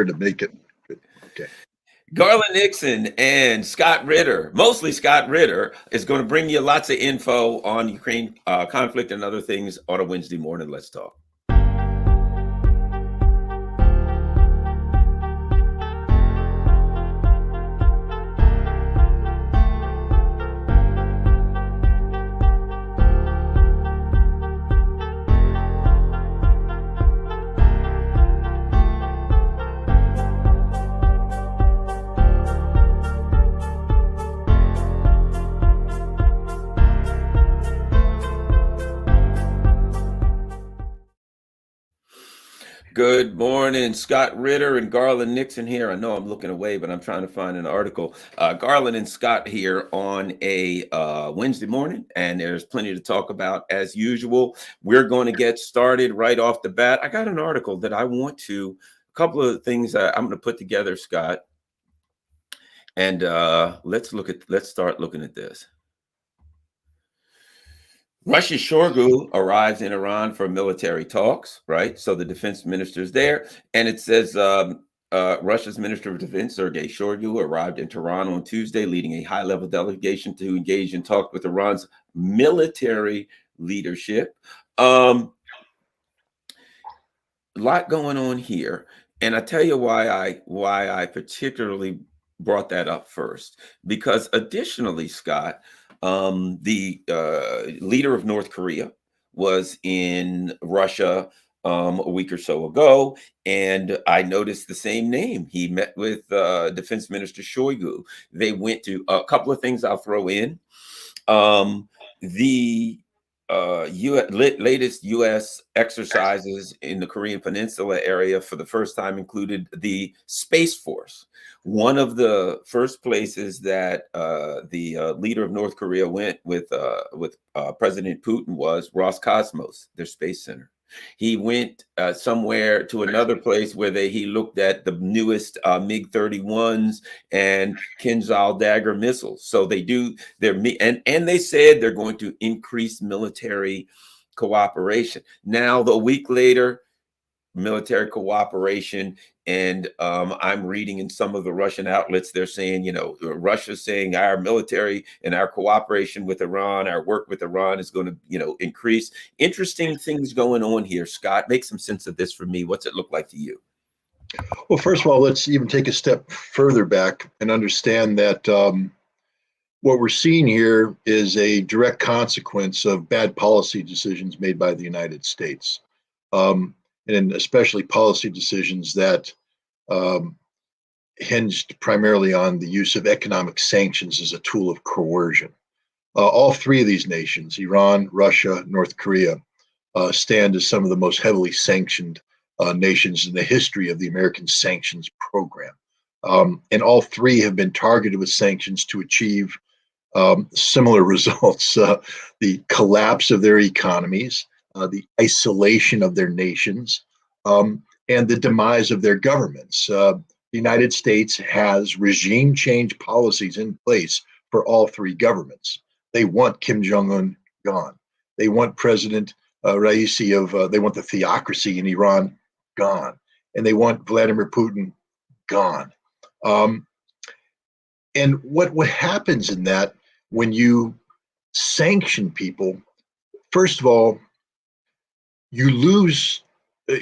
to make it good. Okay. Garland Nixon and Scott Ritter, mostly Scott Ritter, is going to bring you lots of info on Ukraine conflict and other things on a Wednesday morning. Let's talk. Good morning, Scott Ritter and Garland Nixon here. I know I'm looking away, but I'm trying to find an article. Garland and Scott here on a Wednesday morning, and there's plenty to talk about as usual. We're going to get started right off the bat. I got an article that a couple of things I'm going to put together, Scott, and let's start looking at this. Russia's Shoigu arrives in Iran for military talks, right? So the defense minister's there, and it says Russia's Minister of Defense, Sergei Shoigu, arrived in Tehran on Tuesday, leading a high-level delegation to engage in talks with Iran's military leadership. A lot going on here, and I tell you why I particularly brought that up first, because additionally, Scott, the leader of North Korea was in Russia a week or so ago, and I noticed the same name. He met with Defense Minister Shoigu. They went to a couple of things I'll throw in. The latest U.S. exercises in the Korean Peninsula area for the first time included the Space Force. One of the first places that the leader of North Korea went with President Putin was Roscosmos, their space center. He went somewhere to another place where he looked at the newest MiG-31s and Kinzhal dagger missiles. So they said they're going to increase military cooperation. Now, a week later, military cooperation, and I'm reading in some of the Russian outlets, they're saying, Russia's saying our military and our cooperation with Iran, our work with Iran is going to, increase. Interesting things going on here, Scott. Make some sense of this for me. What's it look like to you? Well, first of all, let's even take a step further back and understand that what we're seeing here is a direct consequence of bad policy decisions made by the United States. And especially policy decisions that hinged primarily on the use of economic sanctions as a tool of coercion. All three of these nations, Iran, Russia, North Korea, stand as some of the most heavily sanctioned nations in the history of the American sanctions program. And all three have been targeted with sanctions to achieve similar results, the collapse of their economies, the isolation of their nations, and the demise of their governments. The United States has regime change policies in place for all three governments. They want Kim Jong-un gone. They want President Raisi they want the theocracy in Iran gone. And they want Vladimir Putin gone. And what happens in that when you sanction people, first of all, you lose,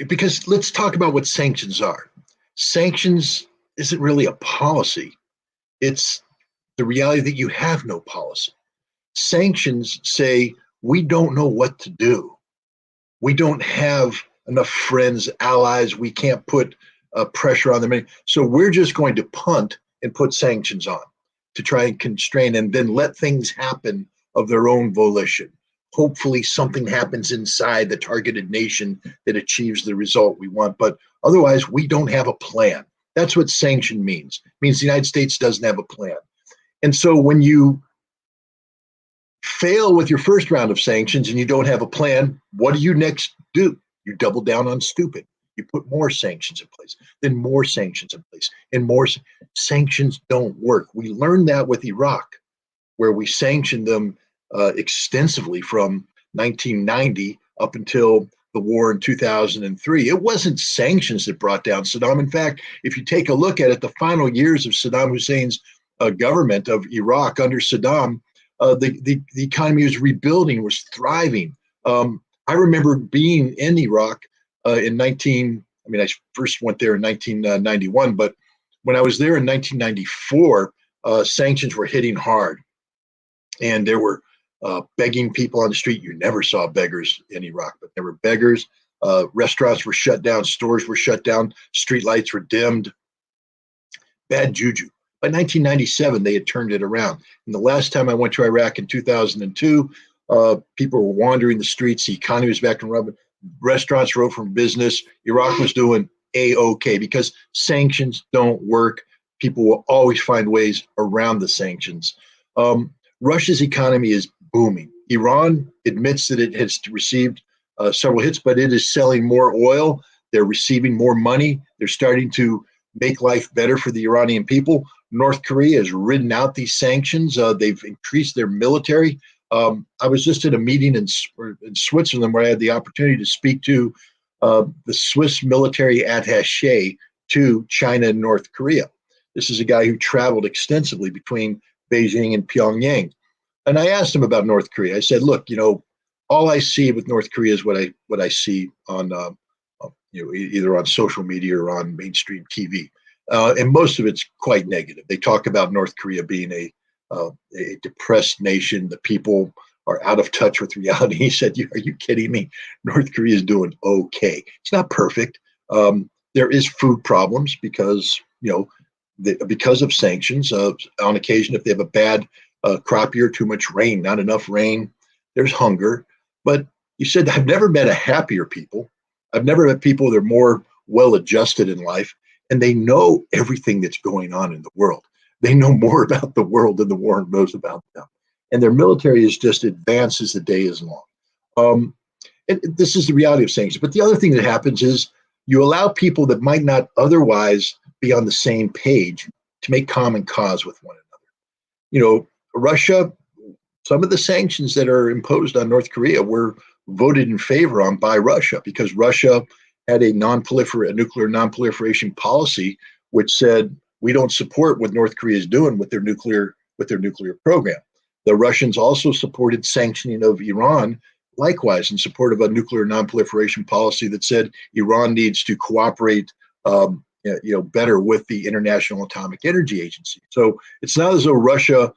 because let's talk about what sanctions are. Sanctions isn't really a policy. It's the reality that you have no policy. Sanctions say, we don't know what to do. We don't have enough friends, allies. We can't put pressure on them. So we're just going to punt and put sanctions on to try and constrain and then let things happen of their own volition. Hopefully something happens inside the targeted nation that achieves the result we want. But otherwise, we don't have a plan. That's what sanction means. It means the United States doesn't have a plan. And so when you fail with your first round of sanctions and you don't have a plan, what do you next do? You double down on stupid. You put more sanctions in place, then more sanctions in place, and more sanctions don't work. We learned that with Iraq, where we sanctioned them extensively from 1990 up until the war in 2003. It wasn't sanctions that brought down Saddam. In fact, if you take a look at it, the final years of Saddam Hussein's government of Iraq under Saddam, the economy was rebuilding, was thriving. I remember being in Iraq in 19. I mean, I first went there in 1991, but when I was there in 1994, sanctions were hitting hard, and there were begging people on the street. You never saw beggars in Iraq, but there were beggars. Restaurants were shut down, stores were shut down, street lights were dimmed. Bad juju. By 1997, they had turned it around. And the last time I went to Iraq in 2002, people were wandering the streets. The economy was back in rubber. Restaurants were open for business. Iraq was doing A-OK because sanctions don't work. People will always find ways around the sanctions. Russia's economy is booming. Iran admits that it has received several hits, but it is selling more oil. They're receiving more money. They're starting to make life better for the Iranian people. North Korea has ridden out these sanctions. They've increased their military. I was just at a meeting in Switzerland where I had the opportunity to speak to the Swiss military attaché to China and North Korea. This is a guy who traveled extensively between Beijing and Pyongyang. And I asked him about North Korea. I said, look, all I see with North Korea is what I see on, either on social media or on mainstream TV. And most of it's quite negative. They talk about North Korea being a depressed nation. The people are out of touch with reality. He said, are you kidding me? North Korea is doing okay. It's not perfect. There is food problems because, because of sanctions. On occasion, if they have a bad crop year, too much rain, not enough rain, there's hunger. But you said, I've never met a happier people. I've never met people that are more well-adjusted in life, and they know everything that's going on in the world. They know more about the world than the world knows about them. And their military is just advanced as the day is long. And this is the reality of sanctions. But the other thing that happens is you allow people that might not otherwise be on the same page to make common cause with one another. Russia, some of the sanctions that are imposed on North Korea were voted in favor on by Russia because Russia had a nuclear non-proliferation policy, which said we don't support what North Korea is doing with their nuclear program. The Russians also supported sanctioning of Iran, likewise in support of a nuclear non-proliferation policy that said Iran needs to cooperate, better with the International Atomic Energy Agency. So it's not as though Russia,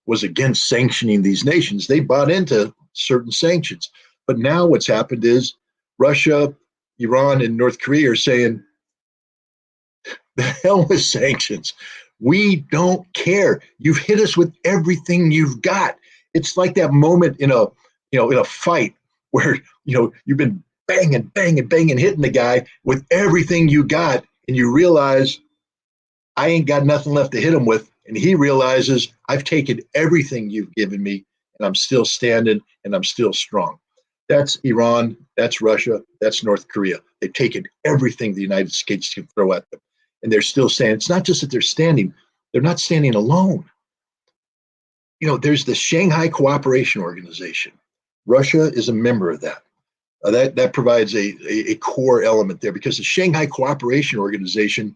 was against sanctioning these nations. They bought into certain sanctions. But now what's happened is Russia, Iran, and North Korea are saying, the hell with sanctions. We don't care. You've hit us with everything you've got. It's like that moment in a fight where, you've been banging, hitting the guy with everything you got, and you realize I ain't got nothing left to hit him with. And he realizes I've taken everything you've given me, and I'm still standing, and I'm still strong. That's Iran, that's Russia, that's North Korea. They've taken everything the United States can throw at them. And they're still standing. It's not just that they're not standing alone. There's the Shanghai Cooperation Organization. Russia is a member of that. That provides a core element there because the Shanghai Cooperation Organization,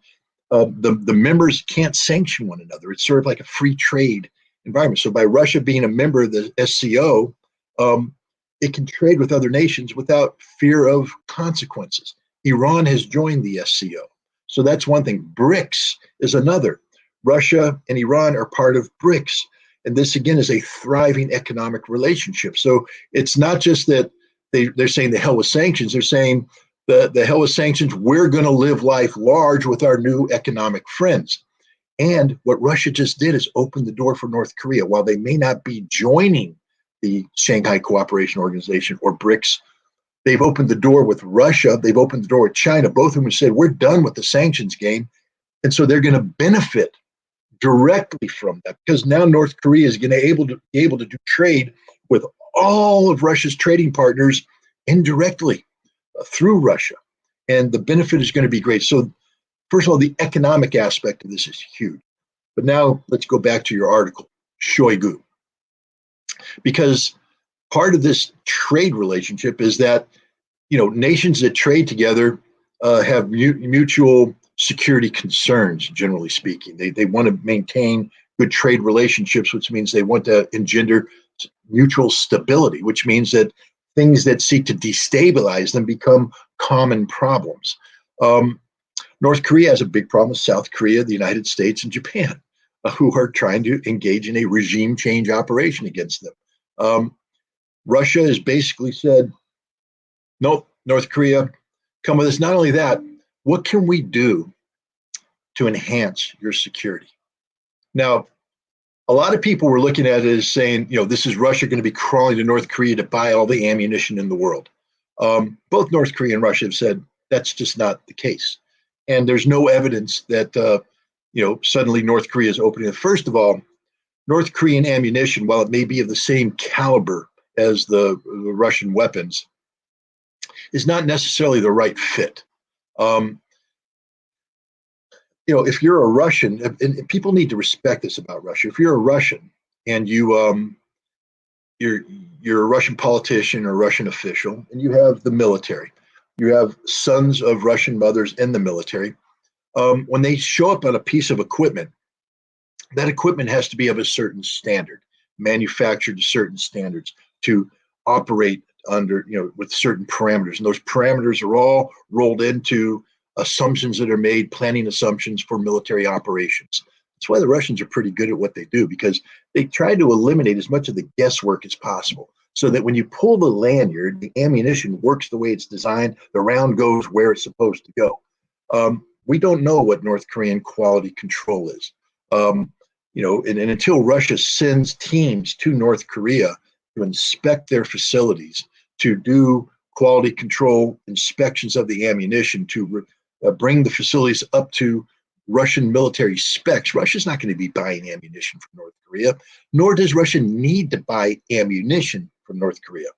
the members can't sanction one another. It's sort of like a free trade environment. So by Russia being a member of the SCO, it can trade with other nations without fear of consequences. Iran has joined the SCO. So that's one thing. BRICS is another. Russia and Iran are part of BRICS. And this, again, is a thriving economic relationship. So it's not just that they're saying the hell with sanctions. They're saying the hell with sanctions. We're going to live life large with our new economic friends. And what Russia just did is open the door for North Korea. While they may not be joining the Shanghai Cooperation Organization or BRICS, they've opened the door with Russia. They've opened the door with China. Both of them have said, we're done with the sanctions game. And so they're going to benefit directly from that because now North Korea is going to be able to do trade with all of Russia's trading partners indirectly through Russia. And the benefit is going to be great. So first of all, the economic aspect of this is huge. But now let's go back to your article, Shoigu. Because part of this trade relationship is that nations that trade together have mutual security concerns, generally speaking. They want to maintain good trade relationships, which means they want to engender mutual stability, which means that things that seek to destabilize them become common problems. North Korea has a big problem with South Korea, the United States, and Japan, who are trying to engage in a regime change operation against them. Russia has basically said, nope, North Korea, come with us. Not only that, what can we do to enhance your security? Now, a lot of people were looking at it as saying, this is Russia going to be crawling to North Korea to buy all the ammunition in the world. Both North Korea and Russia have said that's just not the case. And there's no evidence that, suddenly North Korea is opening it. First of all, North Korean ammunition, while it may be of the same caliber as the Russian weapons, is not necessarily the right fit. If you're a Russian, and people need to respect this about Russia. If you're a Russian and you're a Russian politician or Russian official, and you have the military, you have sons of Russian mothers in the military. When they show up on a piece of equipment, that equipment has to be of a certain standard, manufactured to certain standards, to operate under, with certain parameters. And those parameters are all rolled into assumptions that are made, planning assumptions for military operations. That's why the Russians are pretty good at what they do, because they try to eliminate as much of the guesswork as possible, so that when you pull the lanyard, the ammunition works the way it's designed, the round goes where it's supposed to go. We don't know what North Korean quality control is. And until Russia sends teams to North Korea to inspect their facilities, to do quality control inspections of the ammunition, to bring the facilities up to Russian military specs, Russia's not going to be buying ammunition from North Korea, nor does Russia need to buy ammunition from North Korea.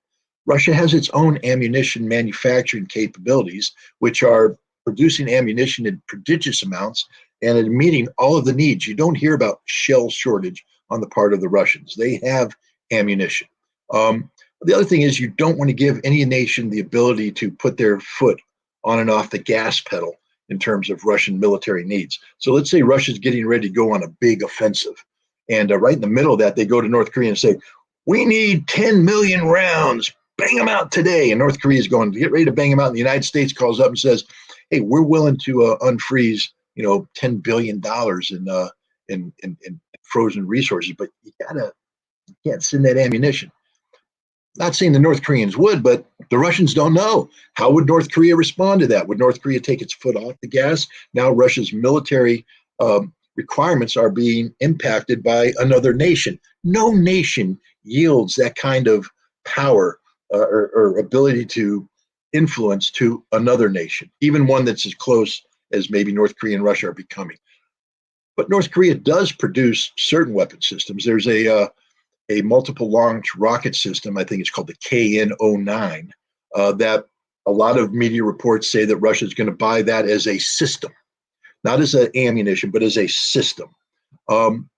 Russia has its own ammunition manufacturing capabilities, which are producing ammunition in prodigious amounts and meeting all of the needs. You don't hear about shell shortage on the part of the Russians. They have ammunition. The other thing is, you don't want to give any nation the ability to put their foot on and off the gas pedal in terms of Russian military needs. So let's say Russia's getting ready to go on a big offensive. And right in the middle of that, they go to North Korea and say, we need 10 million rounds, bang them out today. And North Korea is going to get ready to bang them out. And the United States calls up and says, hey, we're willing to unfreeze, $10 billion in frozen resources, but you can't send that ammunition. Not saying the North Koreans would, but the Russians don't know. How would North Korea respond to that? Would North Korea take its foot off the gas? Now Russia's military requirements are being impacted by another nation. No nation yields that kind of power or ability to influence to another nation, even one that's as close as maybe North Korea and Russia are becoming. But North Korea does produce certain weapon systems. There's a multiple launch rocket system, I think it's called the KN-09, that a lot of media reports say that Russia is going to buy that as a system, not as an ammunition, but as a system. And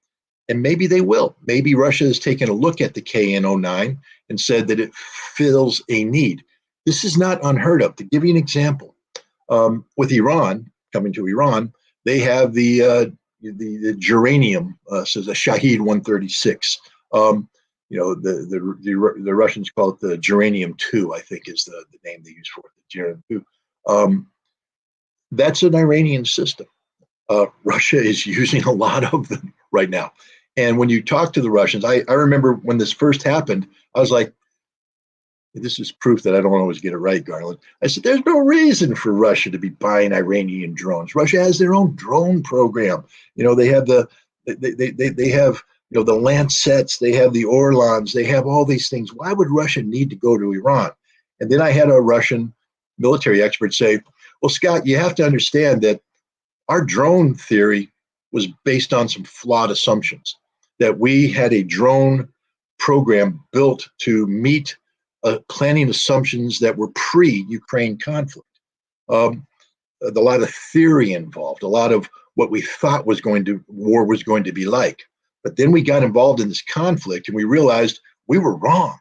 maybe they will. Maybe Russia has taken a look at the KN-09 and said that it fills a need. This is not unheard of. To give you an example, with Iran, coming to Iran, they have the geranium, so the Shahid 136. The Russians call it the geranium 2, I think is the name they use for it, the geranium 2. That's an Iranian system. Russia is using a lot of them right now. And when you talk to the Russians, I remember when this first happened, I was like, this is proof that I don't always get it right, Garland. I said, there's no reason for Russia to be buying Iranian drones. Russia has their own drone program. They have they have the Lancets, they have the Orlans, they have all these things. Why would Russia need to go to Iran? And then I had a Russian military expert say, well, Scott, you have to understand that our drone theory was based on some flawed assumptions, that we had a drone program built to meet planning assumptions that were pre-Ukraine conflict. A lot of theory involved, a lot of what we thought war was going to be like. But then we got involved in this conflict and we realized we were wrong.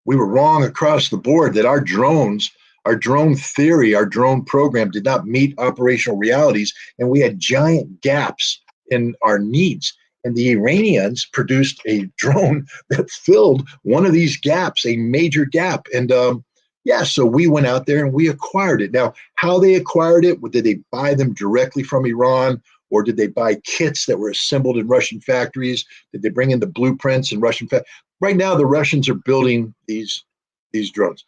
We were wrong across the board, that our drones Our drone theory, our drone program did not meet operational realities, and we had giant gaps in our needs. And the Iranians produced a drone that filled one of these gaps, a major gap. And yeah, so we went out there and we acquired it. Now, how they acquired it, did they buy them directly from Iran? Or did they buy kits that were assembled in Russian factories? Did they bring in the blueprints in Russian factories? Right now, the Russians are building these drones.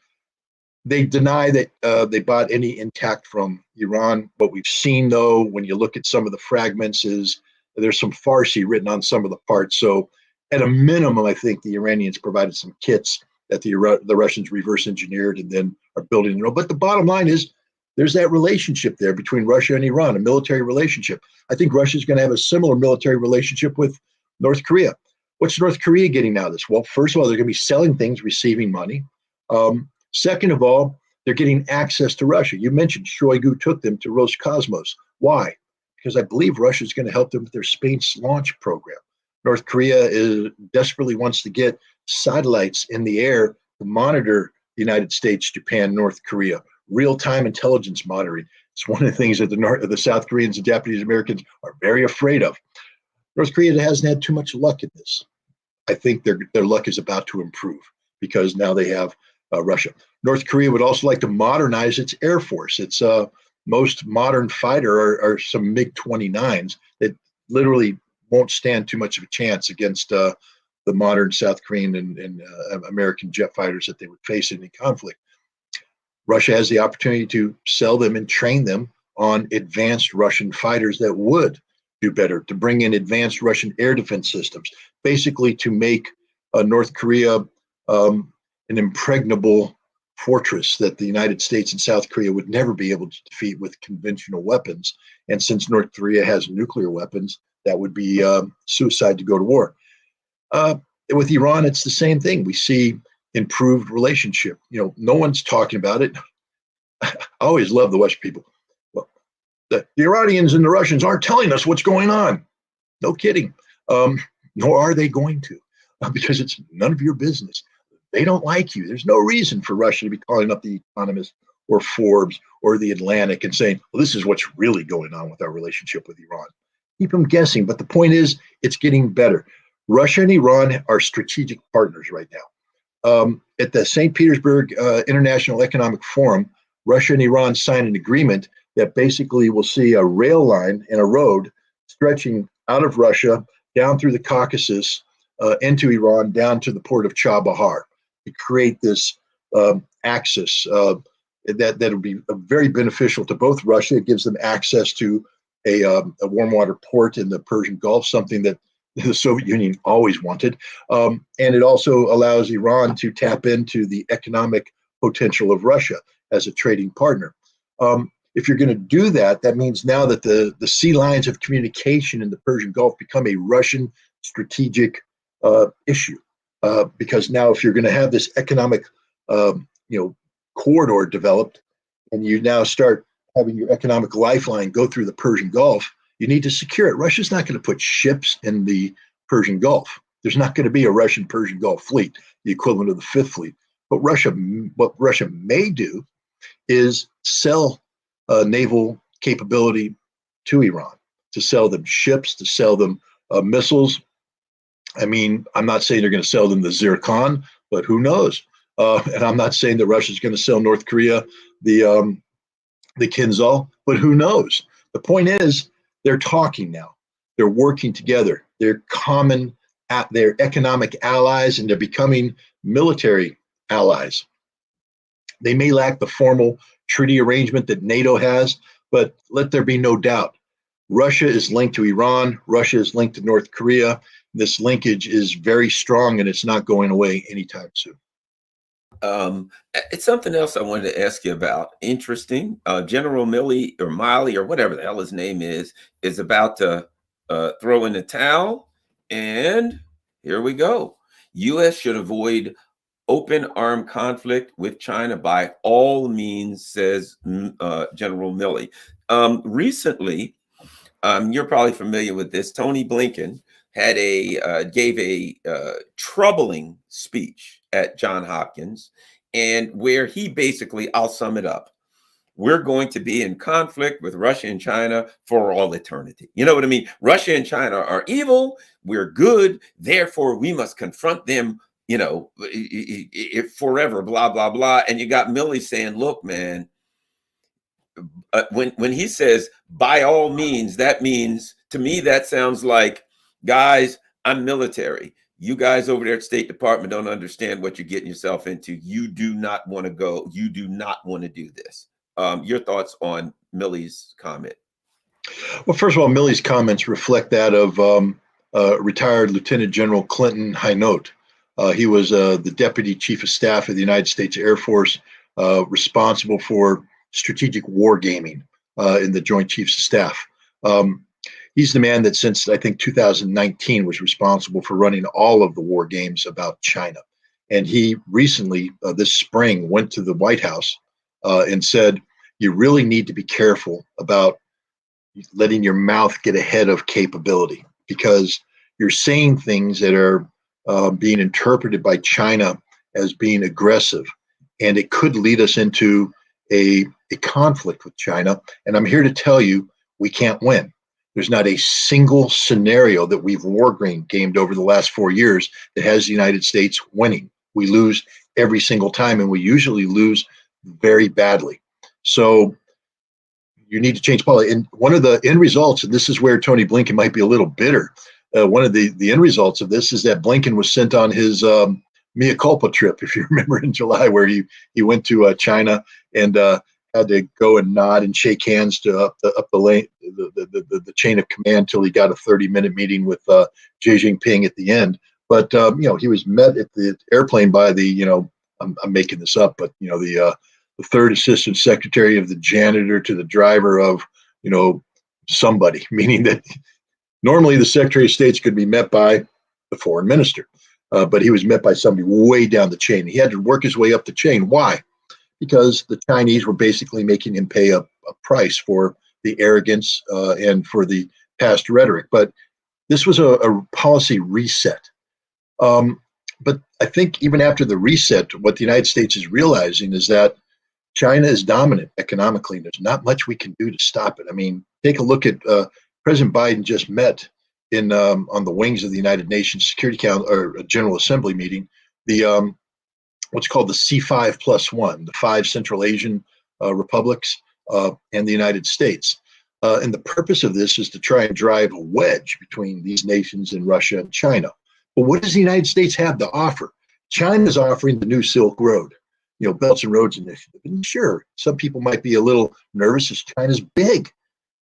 They deny that they bought any intact from Iran. What we've seen, though, when you look at some of the fragments, is there's some Farsi written on some of the parts. So at a minimum, I think the Iranians provided some kits that the Russians reverse engineered and then are building their own. But the bottom line is there's that relationship there between Russia and Iran, a military relationship. I think Russia's going to have a similar military relationship with North Korea. What's North Korea getting out of this? Well, first of all, they're going to be selling things, receiving money. Second of all, they're getting access to Russia. You mentioned Shoigu took them to Roscosmos. Why? Because I believe Russia is going to help them with their space launch program. North Korea desperately wants to get satellites in the air to monitor the United States, Japan, North Korea, real-time intelligence monitoring. It's one of the things that the South Koreans and Japanese Americans are very afraid of. North Korea hasn't had too much luck in this. I think their luck is about to improve because now they have Russia. North Korea would also like to modernize its Air Force. Its most modern fighter are some MiG-29s that literally won't stand too much of a chance against the modern South Korean and American jet fighters that they would face in a conflict. Russia has the opportunity to sell them and train them on advanced Russian fighters that would do better, to bring in advanced Russian air defense systems, basically to make North Korea an impregnable fortress that the United States and South Korea would never be able to defeat with conventional weapons. And since North Korea has nuclear weapons, that would be suicide to go to war. With Iran, it's the same thing. We see improved relationship. No one's talking about it. I always love the Western people. Well, the Iranians and the Russians aren't telling us what's going on. No kidding. Nor are they going to, because it's none of your business. They don't like you. There's no reason for Russia to be calling up the Economist or Forbes or the Atlantic and saying, well, this is what's really going on with our relationship with Iran. Keep them guessing. But the point is, it's getting better. Russia and Iran are strategic partners right now. At the St. Petersburg International Economic Forum, Russia and Iran signed an agreement that basically will see a rail line and a road stretching out of Russia down through the Caucasus into Iran, down to the port of Chabahar, to create this axis that would be very beneficial to both Russia. It gives them access to a warm water port in the Persian Gulf, something that the Soviet Union always wanted. And it also allows Iran to tap into the economic potential of Russia as a trading partner. If you're going to do that, that means now that the sea lines of communication in the Persian Gulf become a Russian strategic issue. Because now if you're going to have this economic corridor developed, and you now start having your economic lifeline go through the Persian Gulf, you need to secure it. Russia's not going to put ships in the Persian Gulf. There's not going to be a Russian Persian Gulf fleet, the equivalent of the Fifth Fleet. But what Russia may do is sell naval capability to Iran, to sell them ships, to sell them missiles. I mean, I'm not saying they're going to sell them the Zircon, but who knows? And I'm not saying that Russia's going to sell North Korea the Kinzhal, but who knows? The point is, they're talking now. They're working together. They're they're economic allies, and they're becoming military allies. They may lack the formal treaty arrangement that NATO has, but let there be no doubt. Russia is linked to Iran. Russia is linked to North Korea. This linkage is very strong, and it's not going away anytime soon. It's something else I wanted to ask you about. Interesting. General Milley or Miley or whatever the hell his name is about to throw in the towel. And here we go. U.S. should avoid open armed conflict with China by all means, says General Milley. Recently, you're probably familiar with this. Tony Blinken gave a troubling speech at Johns Hopkins, and where he basically, I'll sum it up. We're going to be in conflict with Russia and China for all eternity. You know what I mean? Russia and China are evil. We're good. Therefore, we must confront them, forever, blah, blah, blah. And you got Milley saying, look, man, when he says, by all means, that means, to me, that sounds like, guys, I'm military. You guys over there at State Department don't understand what you're getting yourself into. You do not want to go. You do not want to do this. Your thoughts on Milley's comment? Well, first of all, Milley's comments reflect that of retired Lieutenant General Clinton Hinote. He was the Deputy Chief of Staff of the United States Air Force, responsible for strategic wargaming in the Joint Chiefs of Staff. He's the man that since, I think, 2019 was responsible for running all of the war games about China. And he recently, this spring, went to the White House and said, you really need to be careful about letting your mouth get ahead of capability, because you're saying things that are being interpreted by China as being aggressive, and it could lead us into a conflict with China. And I'm here to tell you, we can't win. There's not a single scenario that we've gamed over the last 4 years that has the United States winning. We lose every single time, and we usually lose very badly. So you need to change policy. And one of the end results, and this is where Tony Blinken might be a little bitter, one of the end results of this is that Blinken was sent on his mea culpa trip, if you remember, in July, where he went to China and had to go and nod and shake hands to up the lane, the chain of command, till he got a 30-minute meeting with Xi Jinping at the end. But he was met at the airplane by the I'm making this up, but the third assistant secretary of the janitor to the driver of somebody, meaning that normally the Secretary of State could be met by the foreign minister, but he was met by somebody way down the chain. He had to work his way up the chain. Why? Because the Chinese were basically making him pay a price for the arrogance and for the past rhetoric. But this was a policy reset. But I think even after the reset, what the United States is realizing is that China is dominant economically. There's not much we can do to stop it. I mean, take a look at President Biden just met in on the wings of the United Nations Security Council or General Assembly meeting, the what's called the C5+1, the 5 Central Asian republics and the United States. And the purpose of this is to try and drive a wedge between these nations and Russia and China. But what does the United States have to offer? China's offering the new Silk Road, Belts and Roads Initiative. And sure, some people might be a little nervous as China's big,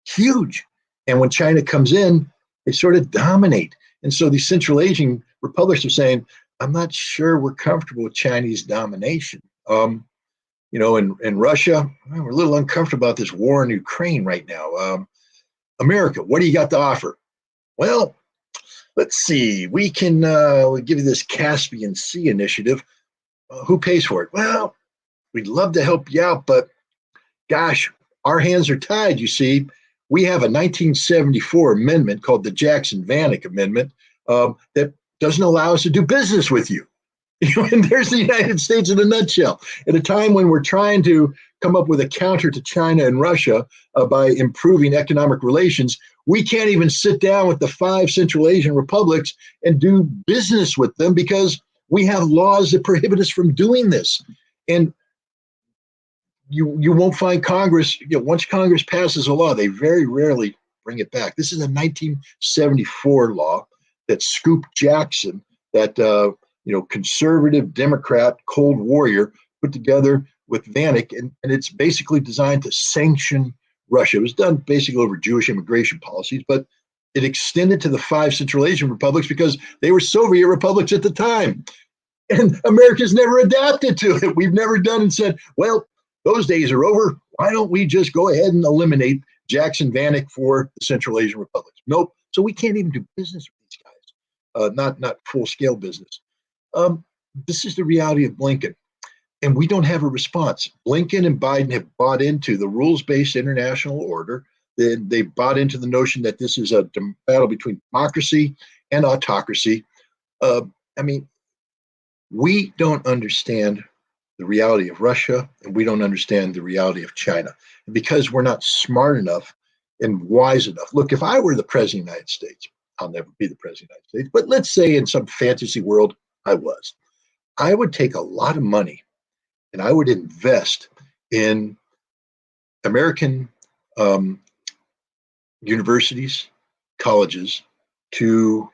huge. And when China comes in, they sort of dominate. And so these Central Asian republics are saying, I'm not sure we're comfortable with Chinese domination. In Russia, we're a little uncomfortable about this war in Ukraine right now. America, what do you got to offer? Well, let's see. We can we'll give you this Caspian Sea initiative. Who pays for it? Well, we'd love to help you out, but gosh, our hands are tied, you see. We have a 1974 amendment called the Jackson-Vanik Amendment that doesn't allow us to do business with you. And there's the United States in a nutshell. At a time when we're trying to come up with a counter to China and Russia by improving economic relations, we can't even sit down with the 5 Central Asian republics and do business with them because we have laws that prohibit us from doing this. And you won't find Congress, once Congress passes a law, they very rarely bring it back. This is a 1974 law that Scoop Jackson, that conservative Democrat Cold Warrior, put together with Vanik, and it's basically designed to sanction Russia. It was done basically over Jewish immigration policies, but it extended to the 5 Central Asian republics because they were Soviet republics at the time. And America's never adapted to it. We've never done and said, well, those days are over. Why don't we just go ahead and eliminate Jackson-Vanik for the Central Asian republics? Nope. So we can't even do business with these guys, not full-scale business. This is the reality of Blinken. And we don't have a response. Blinken and Biden have bought into the rules-based international order. They bought into the notion that this is a battle between democracy and autocracy. We don't understand the reality of Russia, and we don't understand the reality of China. And because we're not smart enough and wise enough. Look, if I were the president of the United States, I'll never be the president of the United States, but let's say in some fantasy world I was, I would take a lot of money and I would invest in American um, universities, colleges to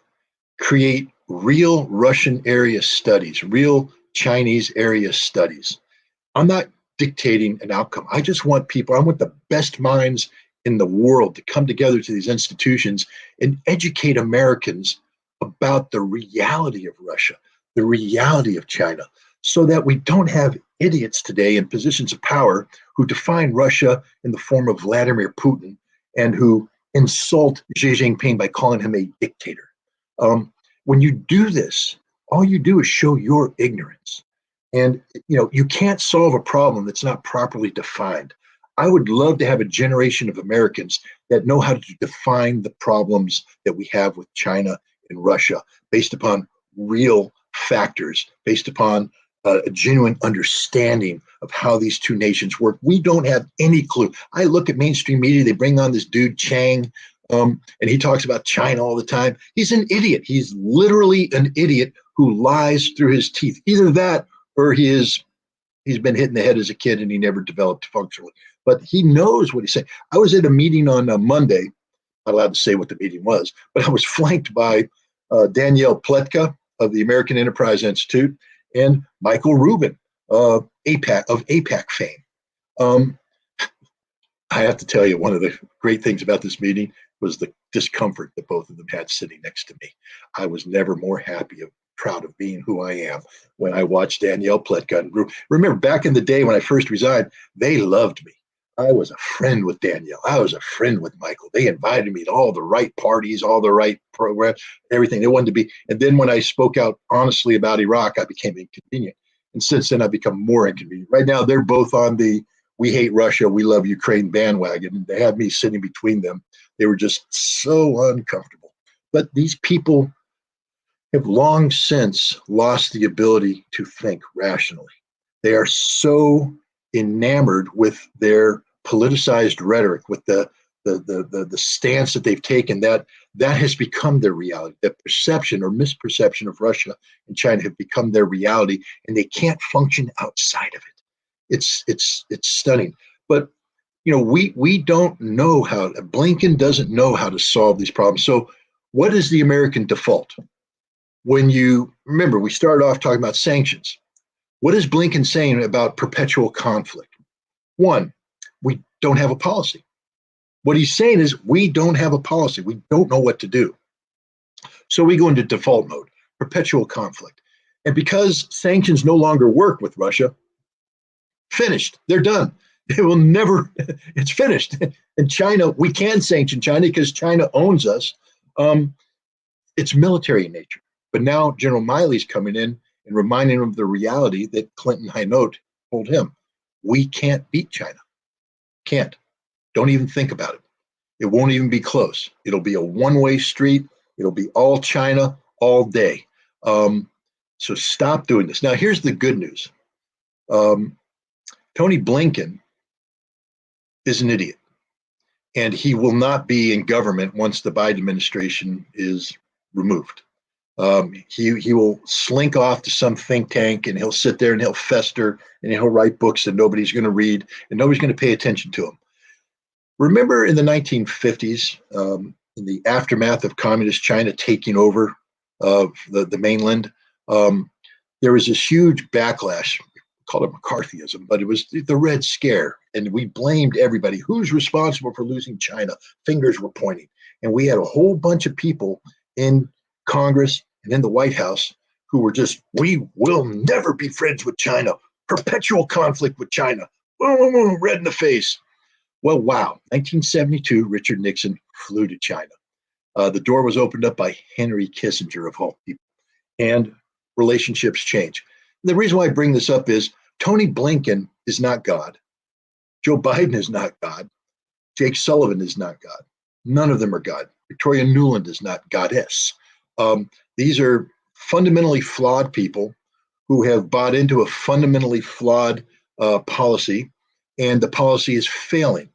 create real Russian area studies, real Chinese area studies. I'm not dictating an outcome. I just want people, I want the best minds in the world to come together to these institutions and educate Americans about the reality of Russia, the reality of China, so that we don't have idiots today in positions of power who define Russia in the form of Vladimir Putin and who insult Xi Jinping by calling him a dictator. When you do this, all you do is show your ignorance. And you can't solve a problem that's not properly defined. I would love to have a generation of Americans that know how to define the problems that we have with China and Russia based upon real factors, based upon a genuine understanding of how these two nations work. We don't have any clue. I look at mainstream media, they bring on this dude, Chang, and he talks about China all the time. He's an idiot. He's literally an idiot who lies through his teeth. Either that or he's been hit in the head as a kid and he never developed functionally. But he knows what he's saying. I was at a meeting on Monday, not allowed to say what the meeting was, but I was flanked by Danielle Pletka of the American Enterprise Institute and Michael Rubin APAC fame. I have to tell you, one of the great things about this meeting was the discomfort that both of them had sitting next to me. I was never more happy or proud of being who I am when I watched Danielle Pletka and Rubin. Remember, back in the day when I first resigned, they loved me. I was a friend with Danielle. I was a friend with Michael. They invited me to all the right parties, all the right programs, everything they wanted to be. And then when I spoke out honestly about Iraq, I became inconvenient. And since then, I've become more inconvenient. Right now, they're both on the "we hate Russia, we love Ukraine" bandwagon. And they had me sitting between them. They were just so uncomfortable. But these people have long since lost the ability to think rationally. They are so enamored with their politicized rhetoric, with the stance that they've taken, that has become their reality. That perception or misperception of Russia and China have become their reality, and they can't function outside of it. It's stunning. But we don't know how. Blinken doesn't know how to solve these problems. So, what is the American default? When you remember, we started off talking about sanctions. What is Blinken saying about perpetual conflict? One, we don't have a policy. What he's saying is we don't have a policy. We don't know what to do. So we go into default mode, perpetual conflict. And because sanctions no longer work with Russia, finished. They're done. It will never, it's finished. And China, we can sanction China because China owns us. It's military in nature. But now General Milley's coming in and reminding him of the reality that Clinton Hainout told him. We can't beat China. Can't. Don't even think about it. It won't even be close. It'll be a one-way street. It'll be all China all day. So stop doing this. Now, here's the good news. Tony Blinken is an idiot, and he will not be in government once the Biden administration is removed. He will slink off to some think tank, and he'll sit there and he'll fester and he'll write books that nobody's going to read and nobody's going to pay attention to him. Remember in the 1950s, in the aftermath of communist China taking over of the mainland, there was this huge backlash. Called it McCarthyism, but it was the Red Scare, and we blamed everybody. Who's responsible for losing China? Fingers were pointing, and we had a whole bunch of people in Congress and in the White House who were just, we will never be friends with China. Perpetual conflict with China. Red in the face. Well, wow. 1972, Richard Nixon flew to China. The door was opened up by Henry Kissinger, of all people, and relationships change. The reason why I bring this up is Tony Blinken is not God. Joe Biden is not God. Jake Sullivan is not God. None of them are God. Victoria Nuland is not goddess. These are fundamentally flawed people who have bought into a fundamentally flawed policy, and the policy is failing.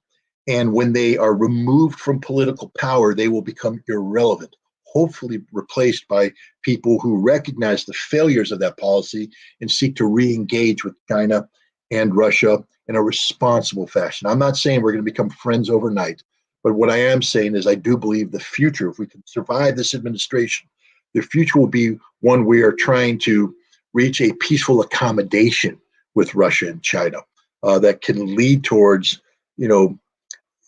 And when they are removed from political power, they will become irrelevant, hopefully replaced by people who recognize the failures of that policy and seek to re-engage with China and Russia in a responsible fashion. I'm not saying we're going to become friends overnight, but what I am saying is I do believe the future, if we can survive this administration, the future will be one we are trying to reach a peaceful accommodation with Russia and China that can lead towards,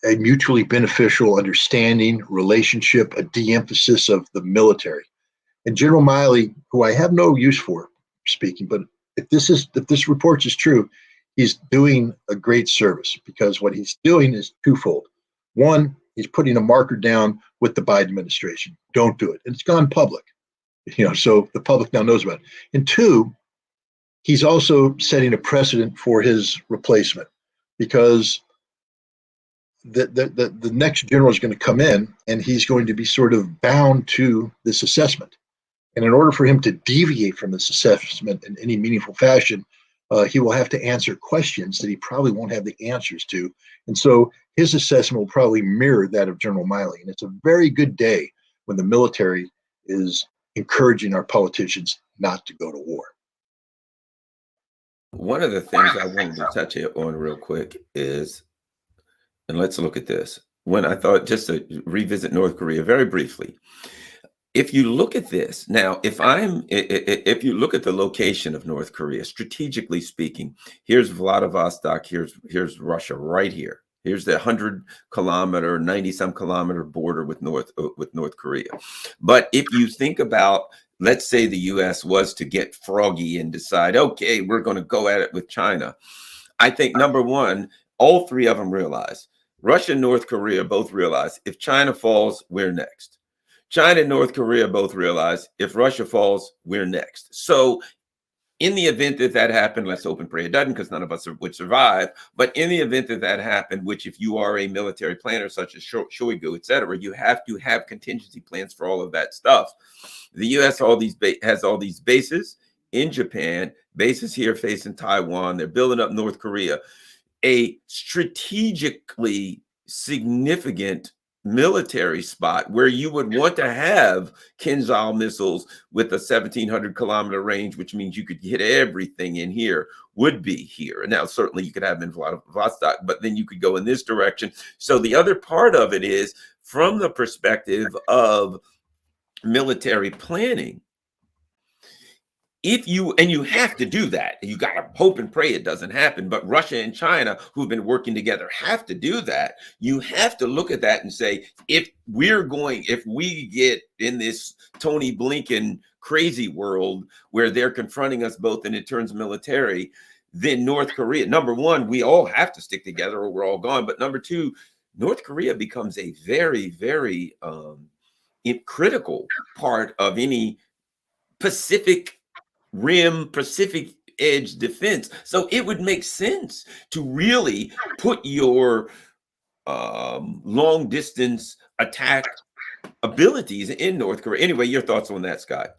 a mutually beneficial understanding, relationship, a de-emphasis of the military. And General Milley, who I have no use for speaking, but if this report is true, he's doing a great service, because what he's doing is twofold. One, he's putting a marker down with the Biden administration. Don't do it. And it's gone public, so the public now knows about it. And two, he's also setting a precedent for his replacement, because the next general is going to come in and he's going to be sort of bound to this assessment. And in order for him to deviate from this assessment in any meaningful fashion, he will have to answer questions that he probably won't have the answers to. And so his assessment will probably mirror that of General Milley. And it's a very good day when the military is encouraging our politicians not to go to war. One of the things I wanted to touch on real quick is, and let's look at this. When I thought, just to revisit North Korea very briefly, if you look at this now, if you look at the location of North Korea, strategically speaking, here's Vladivostok, here's Russia right here. Here's the 100-kilometer, 90-some kilometer border with North Korea. But if you think about, let's say the U.S. was to get froggy and decide, okay, we're going to go at it with China. I think, number one, all three of them realize, Russia and North Korea both realize, if China falls, we're next. China and North Korea both realize, if Russia falls, we're next. So in the event that that happened, let's hope and pray it doesn't, because none of us would survive. But in the event that that happened, which if you are a military planner such as Shoigu, et cetera, you have to have contingency plans for all of that stuff. The U.S. has all these bases in Japan, bases here facing Taiwan. They're building up North Korea. A strategically significant military spot where you would want to have Kinzhal missiles with a 1,700-kilometer range, which means you could hit everything in here, would be here. And now certainly you could have them in Vladivostok, but then you could go in this direction. So the other part of it is, from the perspective of military planning, you have to do that. You got to hope and pray it doesn't happen. But Russia and China, who've been working together, have to do that. You have to look at that and say, if we get in this Tony Blinken crazy world where they're confronting us both and it turns military, then North Korea, number one, we all have to stick together or we're all gone. But number two, North Korea becomes a very, very critical part of any Pacific Rim, Pacific Edge defense. So it would make sense to really put your long distance attack abilities in North Korea. Anyway, your thoughts on that, Scott?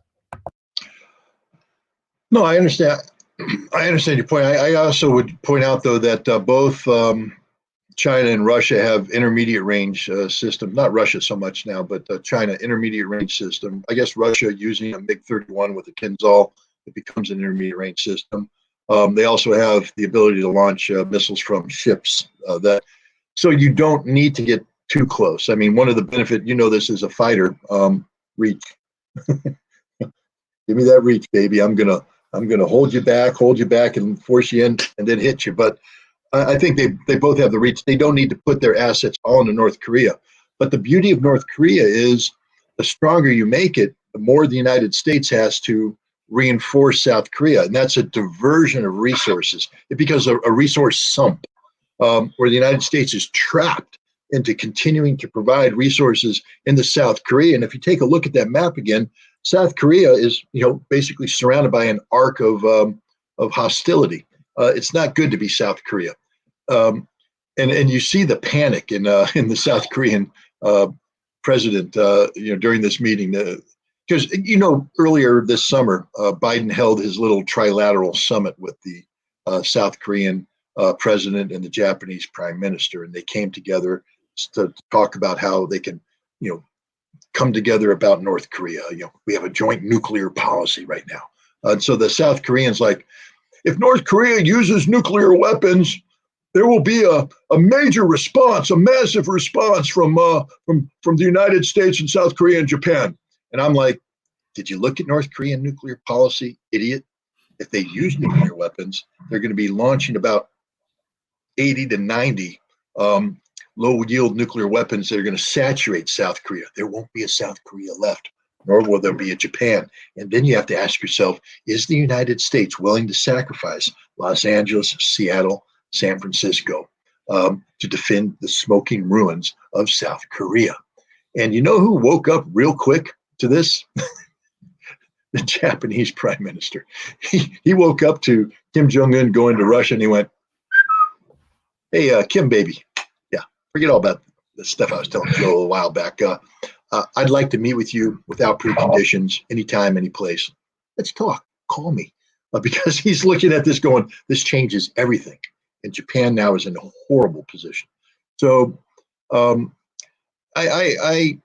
No, I understand. I understand your point. I also would point out, though, that both China and Russia have intermediate range systems. Not Russia so much now, but China intermediate range system. I guess Russia using a MiG-31 with a Kinzhal, it becomes an intermediate range system. They also have the ability to launch missiles from ships. So you don't need to get too close. I mean, one of the benefits, this as a fighter, reach. Give me that reach, baby. I'm gonna hold you back, and force you in, and then hit you. But I think they both have the reach. They don't need to put their assets all into North Korea. But the beauty of North Korea is, the stronger you make it, the more the United States has to reinforce South Korea. And that's a diversion of resources. It becomes a resource sump where the United States is trapped into continuing to provide resources into South Korea. And if you take a look at that map again, South Korea is, basically surrounded by an arc of hostility. It's not good to be South Korea. And you see the panic in the South Korean president, during this meeting. because earlier this summer, Biden held his little trilateral summit with the South Korean president and the Japanese prime minister, and they came together to talk about how they can, come together about North Korea. We have a joint nuclear policy right now. And so the South Koreans like, if North Korea uses nuclear weapons, there will be a major response, a massive response from the United States and South Korea and Japan. And I'm like, did you look at North Korean nuclear policy, idiot? If they use nuclear weapons, they're going to be launching about 80 to 90 low-yield nuclear weapons that are going to saturate South Korea. There won't be a South Korea left, nor will there be a Japan. And then you have to ask yourself, is the United States willing to sacrifice Los Angeles, Seattle, San Francisco to defend the smoking ruins of South Korea? And you know who woke up real quick to this? The Japanese prime minister. He woke up to Kim Jong-un going to Russia, and he went, hey, Kim, baby. Yeah, forget all about the stuff I was telling Joe a while back. I'd like to meet with you without preconditions, anytime, any place. Let's talk. Call me. Because he's looking at this going, this changes everything. And Japan now is in a horrible position. So I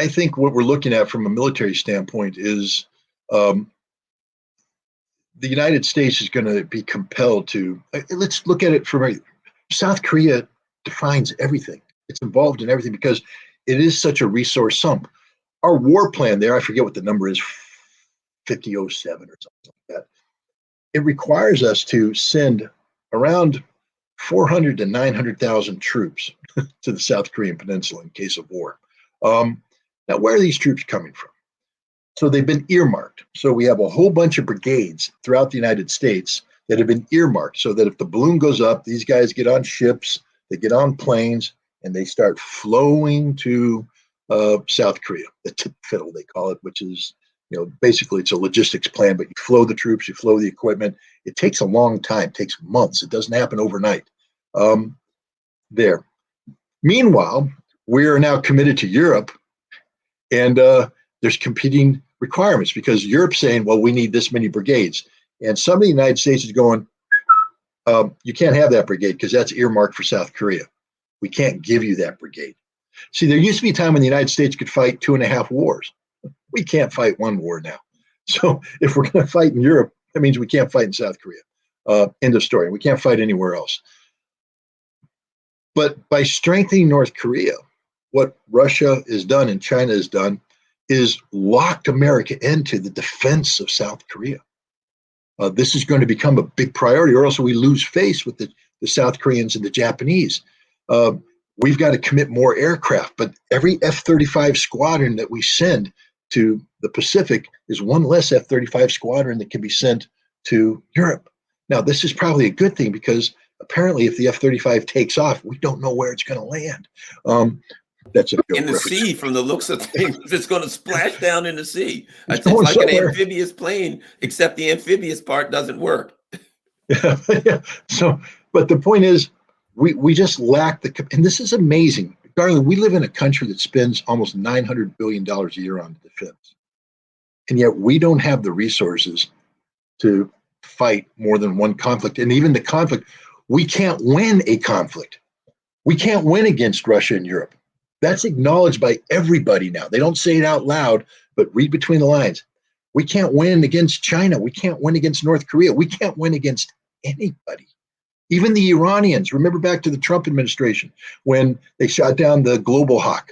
think what we're looking at from a military standpoint is the United States is going to be compelled to, let's look at it from South Korea defines everything. It's involved in everything because it is such a resource sump. Our war plan there, I forget what the number is, 5007 or something like that. It requires us to send around 400 to 900,000 troops to the South Korean peninsula in case of war. Now, where are these troops coming from? So they've been earmarked. So we have a whole bunch of brigades throughout the United States that have been earmarked so that if the balloon goes up, these guys get on ships, they get on planes, and they start flowing to South Korea, the tip fiddle they call it, which is, basically it's a logistics plan, but you flow the troops, you flow the equipment. It takes a long time, it takes months. It doesn't happen overnight. There. Meanwhile, we are now committed to Europe, and there's competing requirements because Europe's saying, well, we need this many brigades. And some of the United States is going, you can't have that brigade because that's earmarked for South Korea. We can't give you that brigade. See, there used to be a time when the United States could fight 2.5 wars. We can't fight one war now. So if we're going to fight in Europe, that means we can't fight in South Korea. End of story. We can't fight anywhere else. But by strengthening North Korea, what Russia has done and China has done is locked America into the defense of South Korea. This is going to become a big priority, or else we lose face with the South Koreans and the Japanese. We've got to commit more aircraft, but every F-35 squadron that we send to the Pacific is one less F-35 squadron that can be sent to Europe. Now, this is probably a good thing because apparently if the F-35 takes off, we don't know where it's going to land. That's a in the reference. Sea, from the looks of things, it's going to splash down in the sea. It's like somewhere. An amphibious plane, except the amphibious part doesn't work. Yeah. So, but the point is, we just lack and this is amazing. Darling, we live in a country that spends almost $900 billion a year on defense. And yet we don't have the resources to fight more than one conflict. And even the conflict, we can't win a conflict. We can't win against Russia and Europe. That's acknowledged by everybody now. They don't say it out loud, but read between the lines. We can't win against China. We can't win against North Korea. We can't win against anybody. Even the Iranians. Remember back to the Trump administration when they shot down the Global Hawk.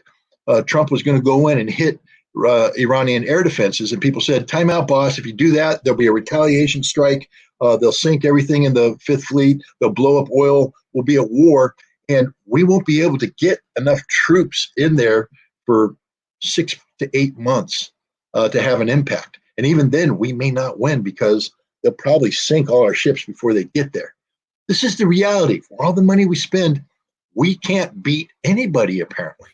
Trump was going to go in and hit Iranian air defenses, and people said, time out, boss. If you do that, there'll be a retaliation strike. They'll sink everything in the Fifth Fleet. They'll blow up oil. We'll be at war. And we won't be able to get enough troops in there for 6 to 8 months to have an impact. And even then, we may not win because they'll probably sink all our ships before they get there. This is the reality. For all the money we spend, we can't beat anybody, apparently.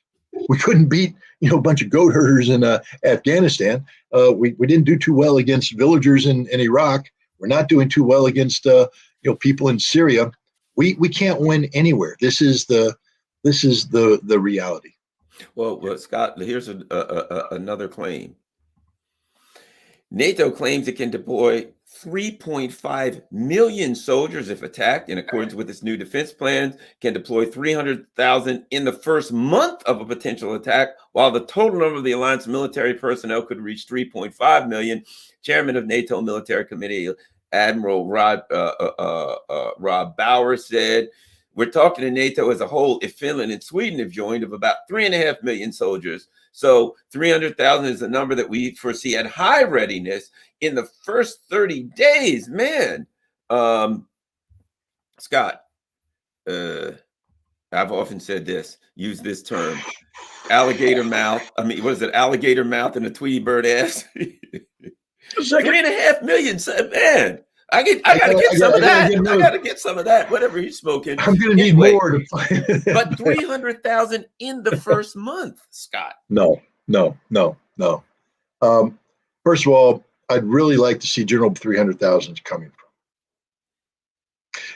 We couldn't beat a bunch of goat herders in Afghanistan. We didn't do too well against villagers in Iraq. We're not doing too well against people in Syria. We can't win anywhere. This is the reality. Well, Scott, here's another claim. NATO claims it can deploy 3.5 million soldiers if attacked, in accordance with its new defense plans, can deploy 300,000 in the first month of a potential attack, while the total number of the alliance military personnel could reach 3.5 million. Chairman of NATO Military Committee, Admiral Rob Bauer said, we're talking to NATO as a whole, if Finland and Sweden have joined, of about 3.5 million soldiers. So 300,000 is a number that we foresee at high readiness in the first 30 days. Man, Scott, I've often said this, use this term, alligator mouth. I mean, what is it? Alligator mouth and a Tweety bird ass. 3.5 million, man. I gotta get some of that. I gotta get some of that. Whatever he's smoking. I'm gonna need more to find. But 300,000 in the first month, Scott. No. First of all, I'd really like to see General 300,000 coming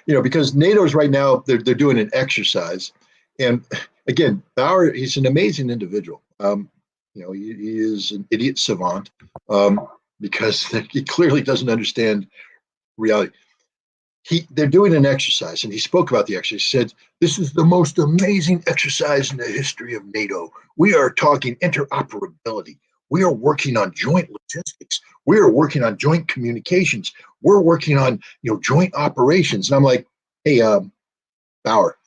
from. Because NATO's right now they're doing an exercise, and again, Bauer, he's an amazing individual. He is an idiot savant because he clearly doesn't understand reality. They're doing an exercise, and he spoke about the exercise. He said, "This is the most amazing exercise in the history of NATO. We are talking interoperability. We are working on joint logistics. We are working on joint communications. We're working on joint operations." And I'm like, "Hey, Bauer,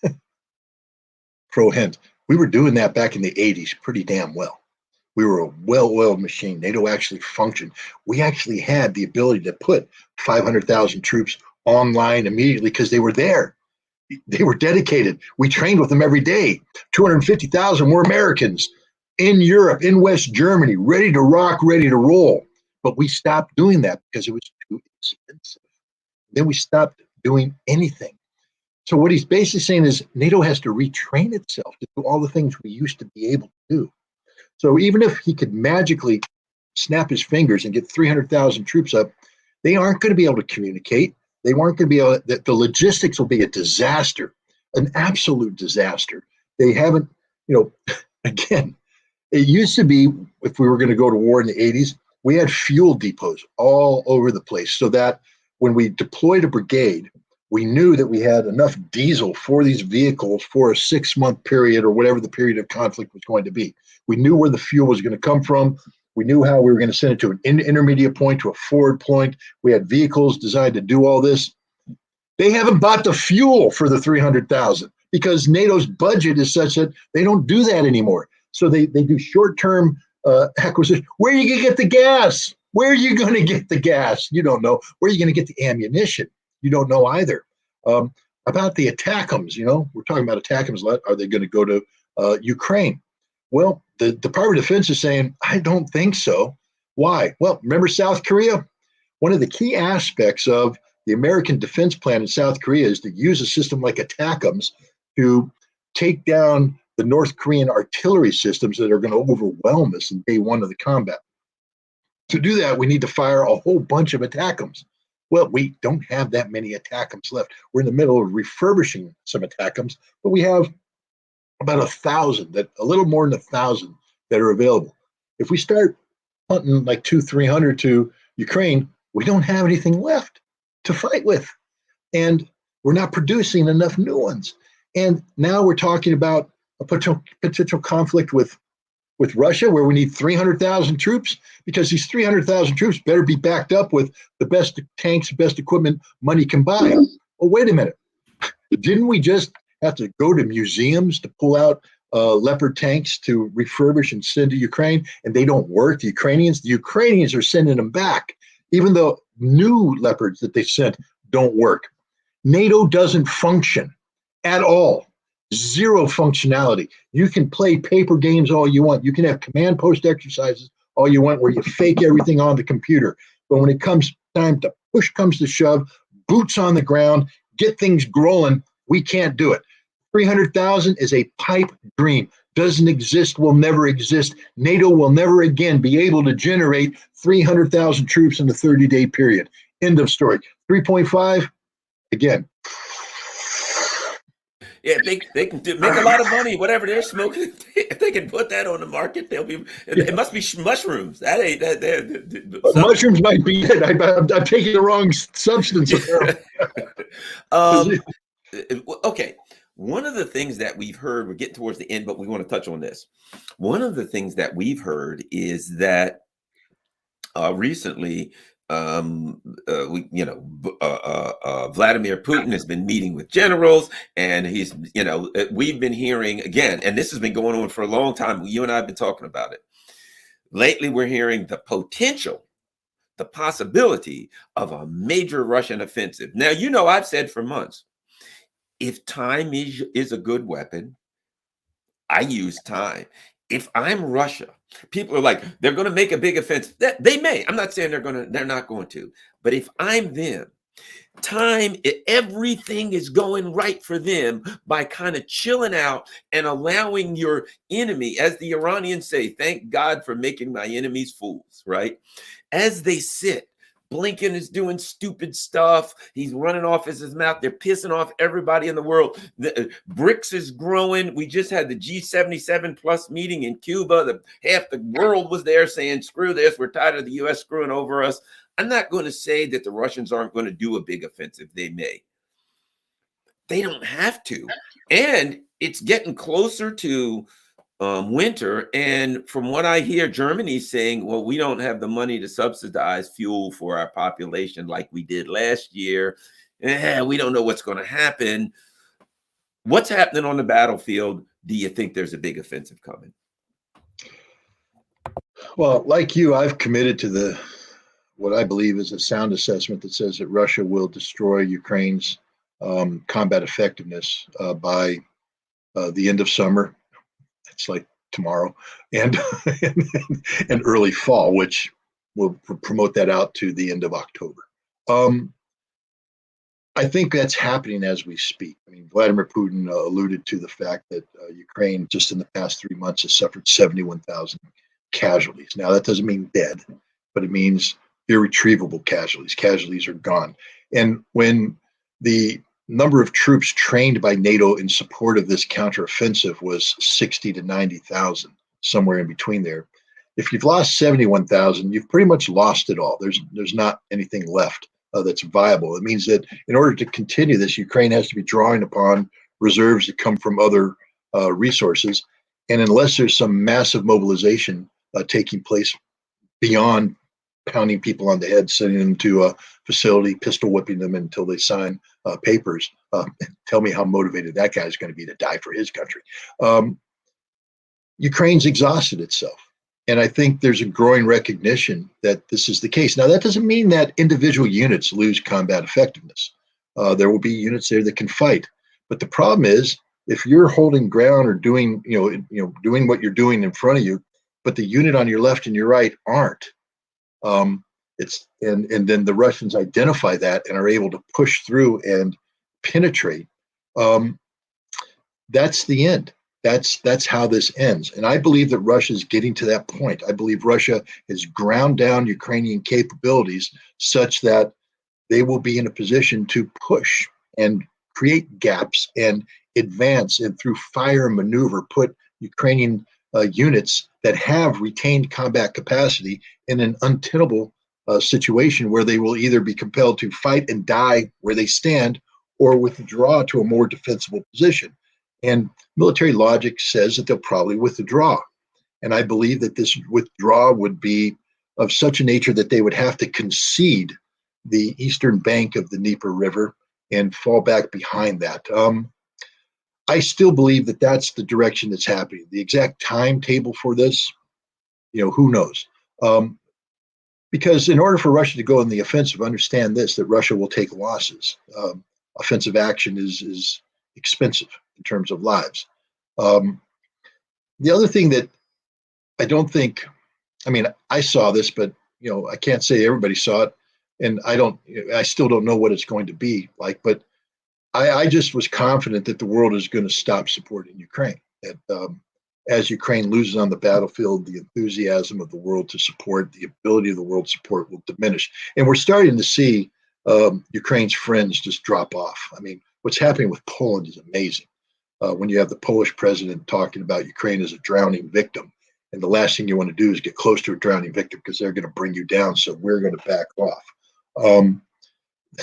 pro hint. We were doing that back in the '80s pretty damn well. We were a well-oiled machine. NATO actually functioned. We actually had the ability to put 500,000 troops online immediately because they were there. They were dedicated. We trained with them every day. 250,000 were Americans in Europe, in West Germany, ready to rock, ready to roll. But we stopped doing that because it was too expensive. Then we stopped doing anything. So what he's basically saying is NATO has to retrain itself to do all the things we used to be able to do. So even if he could magically snap his fingers and get 300,000 troops up, they aren't going to be able to communicate. They weren't going to be able to, the logistics will be a disaster, an absolute disaster. They haven't, again, it used to be if we were going to go to war in the 80s, we had fuel depots all over the place so that when we deployed a brigade, we knew that we had enough diesel for these vehicles for a 6-month period or whatever the period of conflict was going to be. We knew where the fuel was going to come from. We knew how we were going to send it to an intermediate point, to a forward point. We had vehicles designed to do all this. They haven't bought the fuel for the 300,000 because NATO's budget is such that they don't do that anymore. So they do short-term acquisition. Where are you going to get the gas? Where are you going to get the gas? You don't know. Where are you going to get the ammunition? You don't know either. About the ATACMS, we're talking about ATACMS. Are they going to go to Ukraine? Well, the Department of Defense is saying, I don't think so. Why? Well, remember South Korea? One of the key aspects of the American defense plan in South Korea is to use a system like ATACMS to take down the North Korean artillery systems that are going to overwhelm us in day one of the combat. To do that, we need to fire a whole bunch of ATACMS. Well, we don't have that many ATACMS left. We're in the middle of refurbishing some ATACMS, but we have about 1,000, a little more than 1,000 that are available. If we start hunting like 200-300 to Ukraine, we don't have anything left to fight with. And we're not producing enough new ones. And now we're talking about a potential conflict with Russia, where we need 300,000 troops, because these 300,000 troops better be backed up with the best tanks, best equipment money can buy. Well, wait a minute. Didn't we just have to go to museums to pull out Leopard tanks to refurbish and send to Ukraine, and they don't work? The Ukrainians are sending them back, even though new Leopards that they sent don't work. NATO doesn't function at all. Zero functionality. You can play paper games all you want. You can have command post exercises all you want where you fake everything on the computer. But when it comes time to push comes to shove, boots on the ground, get things growing, we can't do it. 300,000 is a pipe dream. Doesn't exist, will never exist. NATO will never again be able to generate 300,000 troops in a 30-day period. End of story. 3.5, again. Yeah, they can make a lot of money. Whatever they're smoking, if they can put that on the market, they'll be. It must be mushrooms. That ain't that. Something. Mushrooms might be it. I'm taking the wrong substance. um. Okay. One of the things that we've heard, we're getting towards the end, but we want to touch on this. One of the things that we've heard is that recently, Vladimir Putin has been meeting with generals, and we've been hearing again, and this has been going on for a long time. You and I have been talking about it. Lately, we're hearing the possibility of a major Russian offensive. Now, I've said for months, if time is a good weapon, I use time. If I'm Russia, people are like, they're going to make a big offense. That they may. I'm not saying they're not going to. But if I'm them, everything is going right for them by kind of chilling out and allowing your enemy, as the Iranians say, thank God for making my enemies fools, right? As they sit, Blinken is doing stupid stuff. He's running off his mouth. They're pissing off everybody in the world. The BRICS is growing. We just had the G77 plus meeting in Cuba. Half the world was there saying, screw this. We're tired of the U.S. screwing over us. I'm not going to say that the Russians aren't going to do a big offensive. They may. They don't have to. And it's getting closer to winter. And from what I hear, Germany's saying, well, we don't have the money to subsidize fuel for our population like we did last year. We don't know what's going to happen. What's happening on the battlefield? Do you think there's a big offensive coming? Well, like you, I've committed to what I believe is a sound assessment that says that Russia will destroy Ukraine's combat effectiveness by the end of summer. It's like tomorrow, and and early fall, which will promote that out to the end of October. I think that's happening as we speak. I mean, Vladimir Putin alluded to the fact that Ukraine just in the past 3 months has suffered 71,000 casualties. Now, that doesn't mean dead, but it means irretrievable casualties. Casualties are gone. And when the number of troops trained by NATO in support of this counteroffensive was 60 to 90,000, somewhere in between there. If you've lost 71,000, you've pretty much lost it all. There's not anything left that's viable. It means that in order to continue this, Ukraine has to be drawing upon reserves that come from other resources. And unless there's some massive mobilization taking place beyond pounding people on the head, sending them to a facility, pistol whipping them until they sign papers. Tell me how motivated that guy is going to be to die for his country. Ukraine's exhausted itself. And I think there's a growing recognition that this is the case. Now, that doesn't mean that individual units lose combat effectiveness. There will be units there that can fight. But the problem is, if you're holding ground or doing what you're doing in front of you, but the unit on your left and your right aren't, and then the Russians identify that and are able to push through and penetrate. That's the end. That's how this ends. And I believe that Russia is getting to that point. I believe Russia has ground down Ukrainian capabilities such that they will be in a position to push and create gaps and advance and through fire and maneuver put Ukrainian units that have retained combat capacity in an untenable situation where they will either be compelled to fight and die where they stand or withdraw to a more defensible position. And military logic says that they'll probably withdraw. And I believe that this withdrawal would be of such a nature that they would have to concede the eastern bank of the Dnieper River and fall back behind that. I still believe that that's the direction that's happening. The exact timetable for this, who knows? Because in order for Russia to go on the offensive, understand this, that Russia will take losses. Offensive action is expensive in terms of lives. The other thing that I don't think, I saw this, but I can't say everybody saw it, and I still don't know what it's going to be like, but I just was confident that the world is going to stop supporting Ukraine. That as Ukraine loses on the battlefield, the enthusiasm of the world to support, the ability of the world to support will diminish. And we're starting to see Ukraine's friends just drop off. What's happening with Poland is amazing. when you have the Polish president talking about Ukraine as a drowning victim. And the last thing you want to do is get close to a drowning victim because they're going to bring you down. So we're going to back off.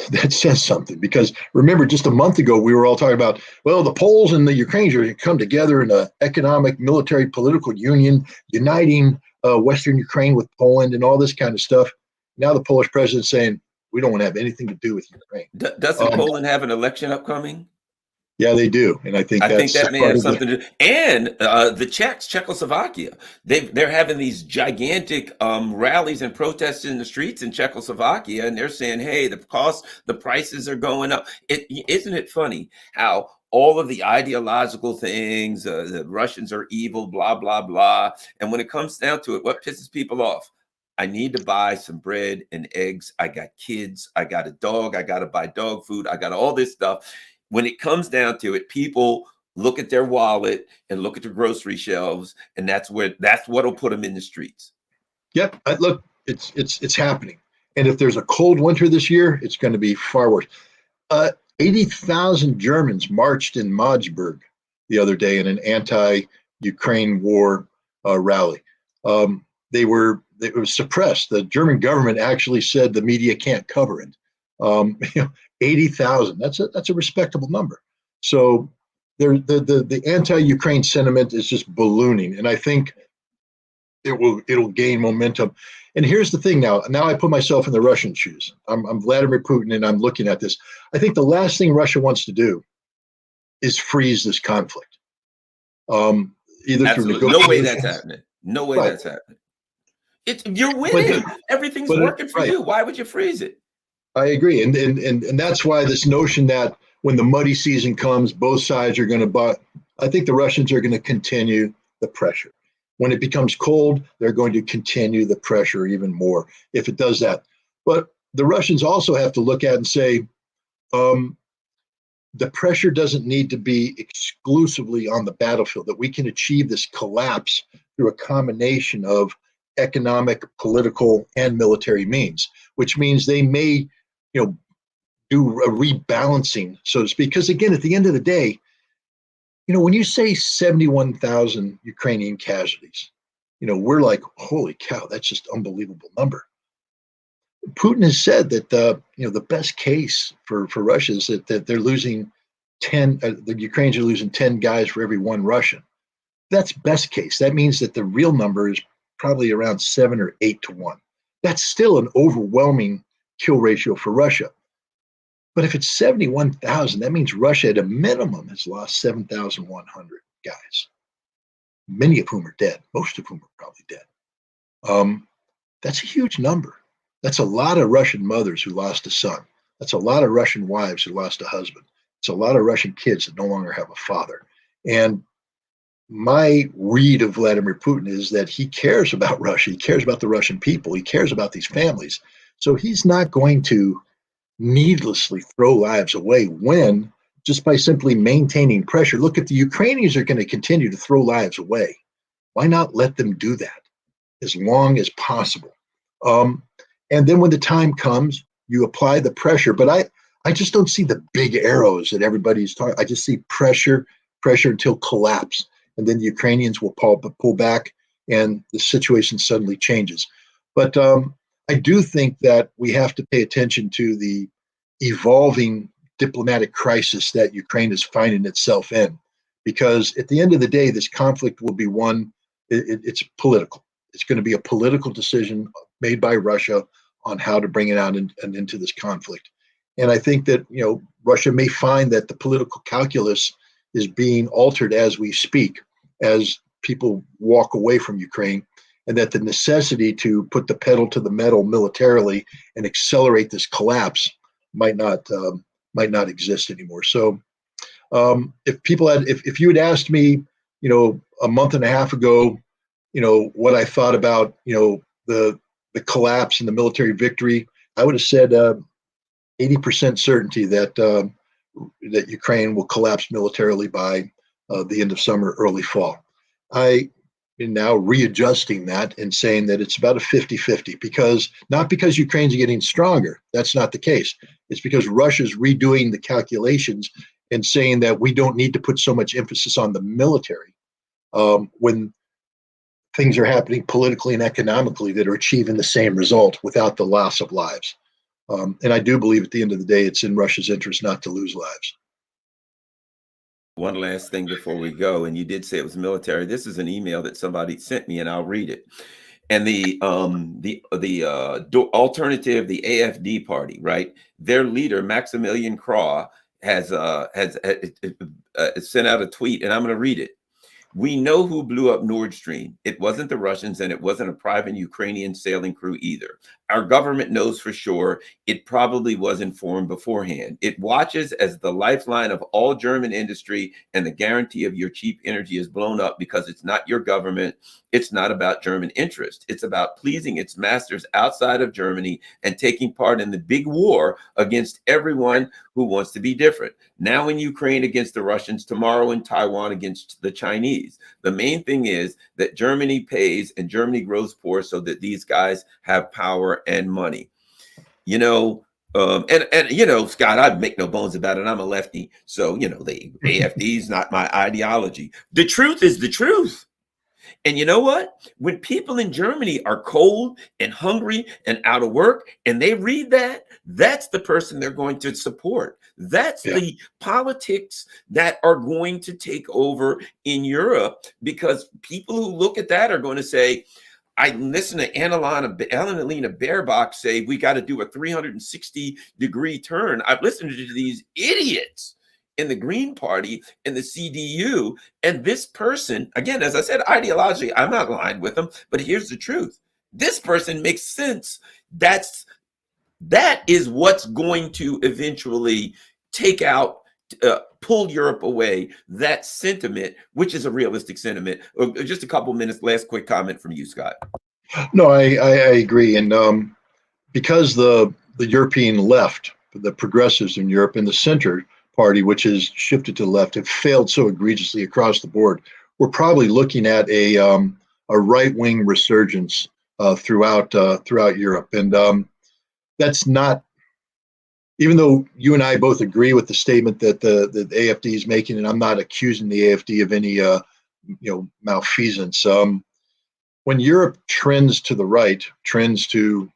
That says something, because remember, just a month ago, we were all talking about, well, the Poles and the Ukrainians are going to come together in an economic, military, political union, uniting Western Ukraine with Poland and all this kind of stuff. Now the Polish president's saying, we don't want to have anything to do with Ukraine. Doesn't Poland have an election upcoming? Yeah, they do. And I think I think that's that may part have of something to do. And the Czechoslovakia, they're having these gigantic rallies and protests in the streets in Czechoslovakia, and they're saying, "Hey, the prices are going up." Isn't it funny how all of the ideological things, the Russians are evil, blah blah blah, and when it comes down to it, what pisses people off? I need to buy some bread and eggs. I got kids. I got a dog. I got to buy dog food. I got all this stuff. When it comes down to it, people look at their wallet and look at the grocery shelves, and that's what'll put them in the streets. Yep. Look, it's happening. And if there's a cold winter this year, it's going to be far worse. 80,000 Germans marched in Magdeburg the other day in an anti-Ukraine war rally. It was suppressed. The German government actually said the media can't cover it. 80,000. That's a respectable number. So the anti-Ukraine sentiment is just ballooning, and I think it'll gain momentum. And here's the thing now. Now I put myself in the Russian shoes. I'm Vladimir Putin, and I'm looking at this. I think the last thing Russia wants to do is freeze this conflict. Either Absolutely. through negotiations. No way that's happening. No way that's happening. You're winning. Everything's working for you. Why would you freeze it? I agree, and that's why this notion that when the muddy season comes, both sides are going to buy. I think the Russians are going to continue the pressure. When it becomes cold, they're going to continue the pressure even more if it does that. But the Russians also have to look at and say, the pressure doesn't need to be exclusively on the battlefield, that we can achieve this collapse through a combination of economic, political, and military means, which means they may, do a rebalancing, so to speak. Because again, at the end of the day, when you say 71,000 Ukrainian casualties, we're like, holy cow, that's just unbelievable number. Putin has said that the best case for Russia is that they're losing 10. The Ukrainians are losing 10 guys for every one Russian. That's best case. That means that the real number is probably around 7 or 8 to 1. That's still an overwhelming kill ratio for Russia. But if it's 71,000, that means Russia at a minimum has lost 7,100 guys, many of whom are dead, most of whom are probably dead. That's a huge number. That's a lot of Russian mothers who lost a son. That's a lot of Russian wives who lost a husband. It's a lot of Russian kids that no longer have a father. And my read of Vladimir Putin is that he cares about Russia. He cares about the Russian people. He cares about these families. So he's not going to needlessly throw lives away when, just by simply maintaining pressure. Look, if the Ukrainians are going to continue to throw lives away, why not let them do that as long as possible? And then when the time comes, you apply the pressure. But I just don't see the big arrows that everybody's talking. I just see pressure until collapse. And then the Ukrainians will pull back and the situation suddenly changes. But I do think that we have to pay attention to the evolving diplomatic crisis that Ukraine is finding itself in, because at the end of the day, this conflict will be one. It's political. It's going to be a political decision made by Russia on how to bring it out and into this conflict. And I think that Russia may find that the political calculus is being altered as we speak, as people walk away from Ukraine, and that the necessity to put the pedal to the metal militarily and accelerate this collapse might not exist anymore. So if you had asked me, a month and a half ago, what I thought about, the collapse and the military victory, I would have said 80% certainty that Ukraine will collapse militarily by the end of summer, early fall. I am now readjusting that and saying that it's about a 50-50, not because Ukraine's getting stronger. That's not the case. It's because Russia's redoing the calculations and saying that we don't need to put so much emphasis on the military when things are happening politically and economically that are achieving the same result without the loss of lives. And I do believe at the end of the day, it's in Russia's interest not to lose lives. One last thing before we go, and you did say it was military. This is an email that somebody sent me, and I'll read it. And the alternative, the AFD party, right? Their leader, Maximilian Krah, has sent out a tweet, and I'm going to read it. We know who blew up Nord Stream. It wasn't the Russians, and it wasn't a private Ukrainian sailing crew either. Our government knows for sure it probably was informed beforehand. It watches as the lifeline of all German industry and the guarantee of your cheap energy is blown up because it's not your government. It's not about German interest. It's about pleasing its masters outside of Germany and taking part in the big war against everyone who wants to be different. Now in Ukraine against the Russians, tomorrow in Taiwan against the Chinese. The main thing is that Germany pays and Germany grows poor so that these guys have power and money. You know, and you know, Scott, I make no bones about it. I'm a lefty. So, you know, the AFD is not my ideology. The truth is the truth. And you know what? When people in Germany are cold and hungry and out of work and they read that, that's the person they're going to support. That's the politics that are going to take over in Europe, because people who look at that are going to say, I listen to Annalena Baerbock say we got to do a 360-degree turn. I've listened to these idiots in the Green Party and the CDU. And this person, again, as I said, ideologically, I'm not aligned with them, but here's the truth. This person makes sense. That is what's going to eventually take out, pull Europe away, that sentiment, which is a realistic sentiment. Just a couple minutes, last quick comment from you, Scott. No, I agree. And because the European left, the progressives in Europe and the center party, which has shifted to the left, have failed so egregiously across the board, we're probably looking at a right-wing resurgence throughout Europe. And that's not, even though you and I both agree with the statement that the AFD is making, and I'm not accusing the AFD of any malfeasance. When Europe trends to the right, trends to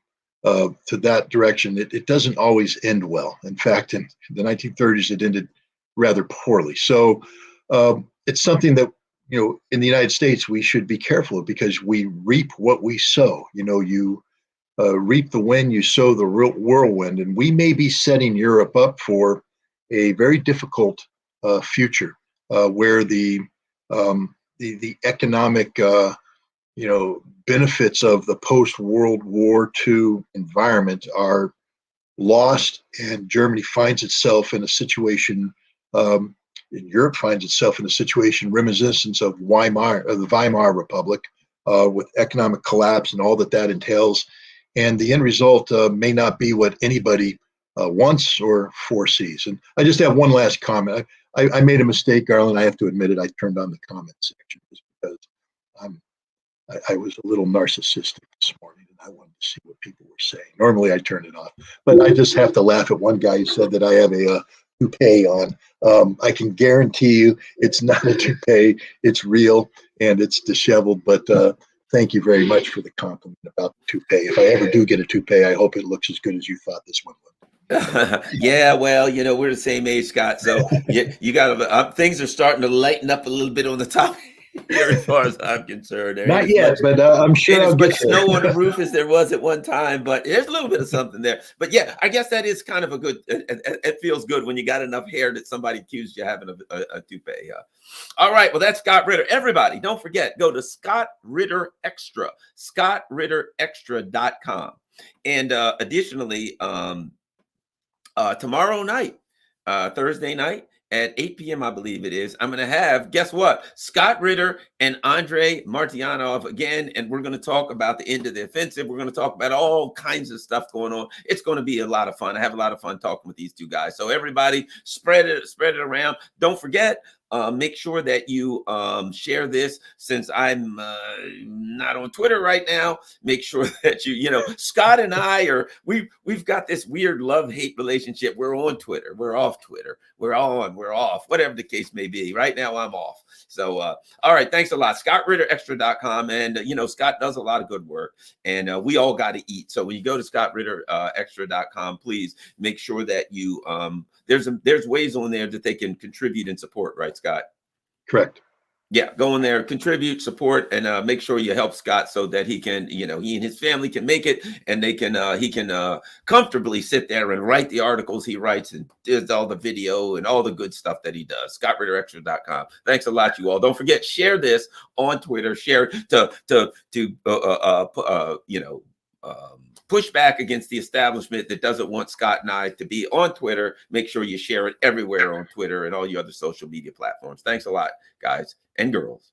that direction, it doesn't always end well. In fact, in the 1930s, it ended rather poorly. So it's something that, in the United States, we should be careful of, because we reap what we sow. You reap the wind, you sow the whirlwind, and we may be setting Europe up for a very difficult future where the economic benefits of the post-World War II environment are lost, and Germany finds itself in a situation, and Europe finds itself in a situation reminiscent of the Weimar Republic, with economic collapse and all that entails. And the end result may not be what anybody wants or foresees. And I just have one last comment. I made a mistake, Garland. I have to admit it. I turned on the comment section just because I was a little narcissistic this morning, and I wanted to see what people were saying. Normally, I turn it off, but I just have to laugh at one guy who said that I have a toupee on. I can guarantee you it's not a toupee. It's real, and it's disheveled. But thank you very much for the compliment about the toupee. If I ever do get a toupee, I hope it looks as good as you thought this one would. Yeah, well, we're the same age, Scott. So you got things are starting to lighten up a little bit on the top here, as far as I'm concerned. There Not yet, but I'm sure I'll get snow on the roof as there was at one time, but there's a little bit of something there. But yeah, I guess that is kind of a good. It feels good when you got enough hair that somebody accused you of having a toupee. All right, well, that's Scott Ritter. Everybody, don't forget, go to Scott Ritter Extra, scottritterextra.com, and additionally, tomorrow night, Thursday night, at 8 p.m., I believe it is, I'm going to have, guess what? Scott Ritter and Andre Martyanov again, and we're going to talk about the end of the offensive. We're going to talk about all kinds of stuff going on. It's going to be a lot of fun. I have a lot of fun talking with these two guys. So everybody, spread it around. Don't forget, make sure that you share this. Since I'm not on Twitter right now, make sure that you know, Scott and I are, we've got this weird love-hate relationship. We're on Twitter, we're off Twitter, we're on, we're off, whatever the case may be. Right now I'm off. So all right, thanks a lot. ScottRitterExtra.com. And you know, Scott does a lot of good work, and we all got to eat. So when you go to ScottRitterExtra.com, please make sure that you there's ways on there that they can contribute and support, right, Scott? Correct. Yeah, go in there, contribute, support, and make sure you help Scott so that he can, you know, he and his family can make it, and they can he can comfortably sit there and write the articles he writes and does all the video and all the good stuff that he does. ScottRitterExtra.com. Thanks a lot, you all. Don't forget, share this on Twitter. Share to you know, push back against the establishment that doesn't want Scott and I to be on Twitter. Make sure you share it everywhere on Twitter and all your other social media platforms. Thanks a lot, guys and girls.